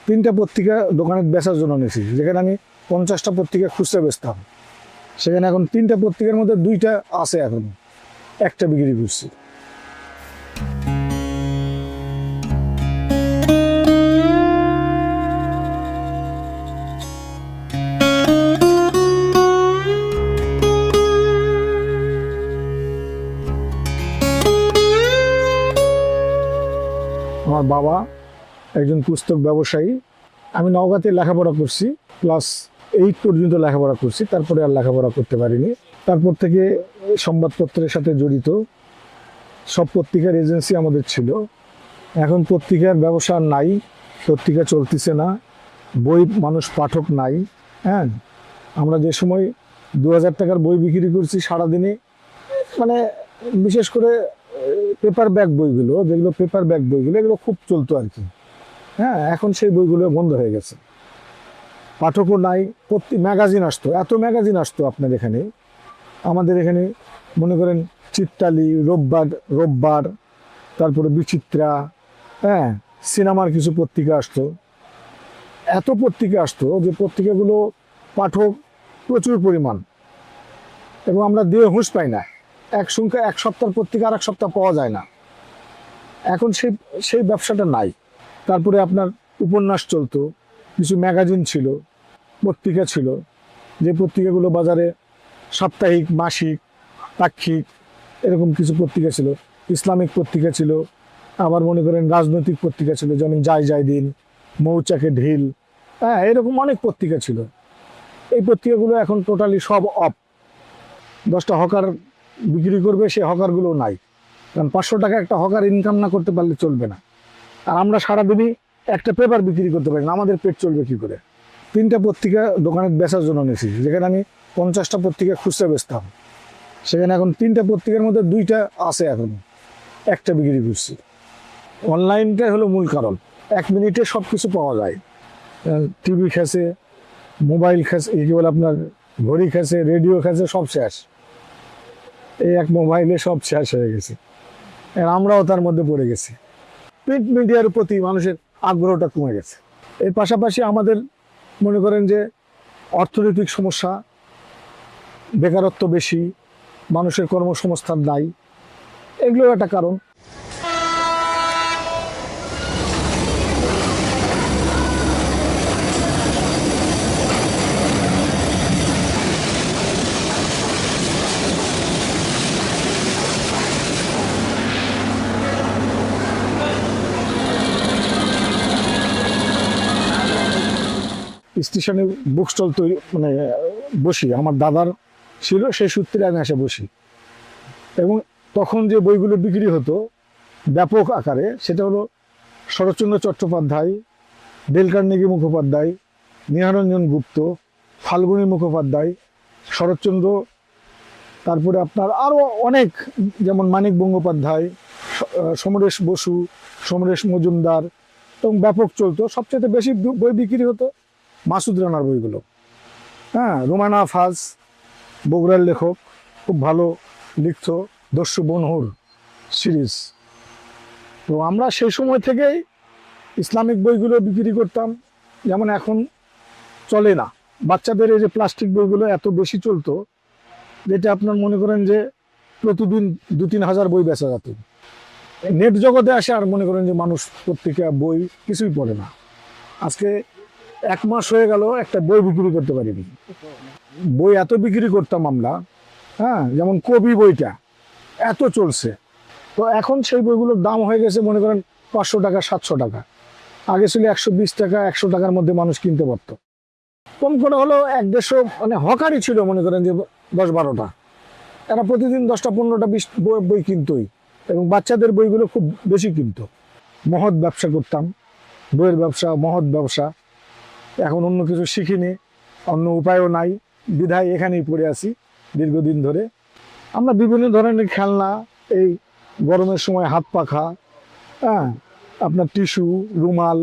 3টা পত্রিকা দোকানে বেচার জন্য নিয়েছি, যেখানে আমি 50টা পত্রিকা খুচরা বেচতাম, সেখানে এখন 3টা পত্রিকার মধ্যে 2টা আছে, এখন একটা বিক্রি করছি। আমার বাবা একজন পুস্তক ব্যবসায়ী। আমি নওগাঁতে লেখাপড়া করছি, ক্লাস 8 পর্যন্ত লেখাপড়া করছি, তারপরে আর লেখাপড়া করতে পারিনি। তারপর থেকে সংবাদপত্রের সাথে জড়িত, সব পত্রিকার এজেন্সি আমাদের ছিল। এখন পত্রিকার ব্যবসা আর নাই, পত্রিকা চলতেছে না, বই মানুষ পাঠক নাই। হ্যাঁ, আমরা যে সময় 2000 টাকার বই বিক্রি করছি সারাদিনে, মানে বিশেষ করে পেপার ব্যাগ বইগুলো, যেগুলো পেপার ব্যাগ বইগুলো, এগুলো খুব চলতো আর কি। হ্যাঁ, এখন সেই বইগুলো বন্ধ হয়ে গেছে, পাঠকও নাই। ম্যাগাজিন আসতো, এত ম্যাগাজিন আসতো আপনার এখানে। আমাদের এখানে মনে করেন চিত্তালি, রোববার, তারপরে বিচিত্রা, হ্যাঁ, সিনেমার কিছু পত্রিকা আসতো। এত পত্রিকা আসতো যে পত্রিকাগুলো পাঠক প্রচুর পরিমাণ, এবং আমরা দিয়ে হুঁশ পাই না। এক সপ্তাহের পত্রিকা আর এক সপ্তাহ পাওয়া যায় না। এখন সেই ব্যবসাটা নাই। তারপরে আপনার উপন্যাস চলতো, কিছু ম্যাগাজিন ছিল, পত্রিকা ছিল, যে পত্রিকাগুলো বাজারে সাপ্তাহিক, মাসিক, পাক্ষিক এরকম কিছু পত্রিকা ছিল। ইসলামিক পত্রিকা ছিল, আবার মনে করেন রাজনৈতিক পত্রিকা ছিল, যেমন যাই দিন, মৌচাকে ঢিল, হ্যাঁ, এরকম অনেক পত্রিকা ছিল। এই পত্রিকাগুলো এখন টোটালি সব অফ। 10টা হকার বিক্রি করবে, সে হকারগুলো নাই, কারণ 500 টাকা একটা হকার ইনকাম না করতে পারলে চলবে না। আর আমরা সারাদিনই একটা পেপার বিক্রি করতে পারি না, আমাদের পেট চলবে কি করে? 3টা পত্রিকা দোকানে বেচার জন্য নিয়েছি, যেখানে আমি 50টা পত্রিকা খুচরা বেচতাম, সেখানে এখন 3টা পত্রিকার মধ্যে 2টা আছে, এখন একটা বিক্রি করছি। অনলাইনটাই হলো মূল কারণ। 1 মিনিটে সব কিছু পাওয়া যায়। টিভি খেছে, মোবাইল খেছে, কি বলে আপনার ঘড়ি খেছে, রেডিও খেছে, সব শেষ। এই এক মোবাইলে সব শেষ হয়ে গেছে, আর আমরাও তার মধ্যে পড়ে গেছি। প্রিন্ট মিডিয়ার প্রতি মানুষের আগ্রহটা কমে গেছে। এর পাশাপাশি আমাদের মনে করেন যে অর্থনৈতিক সমস্যা, বেকারত্ব বেশি, মানুষের কর্মসংস্থান নাই, এগুলো একটা কারণ। স্টেশনে বুক স্টল তৈরি মানে বসি, আমার দাদার ছিল, সেই সূত্রে আমি এসে বসি। এবং তখন যে বইগুলো বিক্রি হতো ব্যাপক আকারে, সেটা হলো শরৎচন্দ্র চট্টোপাধ্যায়, ডেল কার্নেগি মুখোপাধ্যায়, নিহারঞ্জন গুপ্ত, ফাল্গুনী মুখোপাধ্যায়, শরৎচন্দ্র, তারপরে আপনার আরও অনেক, যেমন মানিক বন্দ্যোপাধ্যায়, সমরেশ বসু, সমরেশ মজুমদার, এবং ব্যাপক চলতো। সবচেয়ে বেশি বই বিক্রি হতো মাসুদ রানার বইগুলো। হ্যাঁ, রোমানা ফাজ, বগুড়ার লেখক, খুব ভালো লিখত, দস্যু বনহুর সিরিজ। তো আমরা সেই সময় থেকেই ইসলামিক বইগুলো বিক্রি করতাম। যেমন এখন চলে না, বাচ্চাদের এই যে প্লাস্টিক বইগুলো এত বেশি চলতো, যেটা আপনার মনে করেন যে প্রতিদিন 2-3 হাজার বই বেচা যেত। নেট জগতে আসে আর মনে করেন যে মানুষ পত্রিকা, বই কিছুই পড়ে না। আজকে 1 মাস হয়ে গেল একটা বই বিক্রি করতে পারিনি। বই এত বিক্রি করতাম আমরা, হ্যাঁ, যেমন কবি বইটা এত চলছে। তো এখন সেই বইগুলোর দাম হয়ে গেছে মনে করেন 500 টাকা, 700 টাকা। আগে ছিল 120 টাকা, 100 টাকার মধ্যে মানুষ কিনতে পারতো। কম করে হলো 1-150, মানে হকারই ছিল মনে করেন যে 10-12টা। এরা প্রতিদিন 10টা, 15টা, 20 বই কিনতোই, এবং বাচ্চাদের বইগুলো খুব বেশি কিনতো। মহৎ ব্যবসা করতাম, বইয়ের ব্যবসা, মহৎ ব্যবসা। এখন অন্য কিছু শিখিনি, অন্য উপায়ও নাই, বিধায় এখানেই পড়ে আছি দীর্ঘদিন ধরে। আমরা বিভিন্ন ধরনের খেলনা, এই গরমের সময় হাত পাখা, হ্যাঁ, আপনার টিস্যু, রুমাল,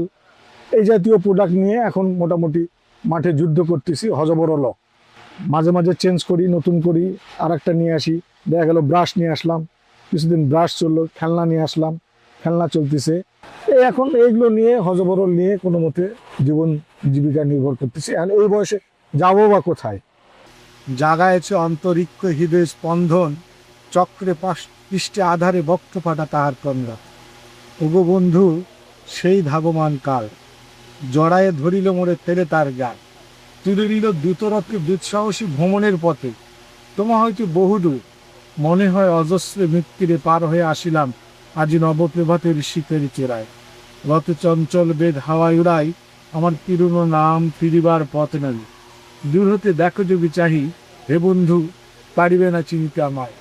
এই জাতীয় প্রোডাক্ট নিয়ে এখন মোটামুটি মাঠে যুদ্ধ করতেছি, হজবরল। মাঝে মাঝে চেঞ্জ করি, নতুন করি, আর একটা নিয়ে আসি। দেখা গেল ব্রাশ নিয়ে আসলাম, কিছুদিন ব্রাশ চললো, খেলনা নিয়ে আসলাম, খেলনা চলতেছে। এখন এইগুলো নিয়ে হজবরল নিয়ে কোনো মতে জীবন জীবিকা নির্ভর করতেছি। আর এই বয়সে যাবো বা কোথায়? জাগায়েছে অন্তরিক্ষ হৃদয় স্পন্দন, চক্রে পৃষ্ঠে আধারে বক্ষ ফাটা তাহার কন্যা। ওগো বন্ধু সেই ধাবমান কাল, জড়ায়ে ধরিল মোড়ে ফেলে তার গান, তুলে নিল দ্রুতরথে দুঃসাহসী ভ্রমণের পথে। তোমা হয়তো বহুদূর, মনে হয় অজস্রে মৃত্যুরে পার হয়ে আসিলাম আজি নবপ্রভাতের শীতের চেরায়। রথ চঞ্চল বেদ হাওয়ায় উড়াই, আমার পুরনো নাম ফিরিবার পথ নাই। দূর হতে দেখো যদি চাহি, হে বন্ধু পারিবে না চিনিতে আমায়।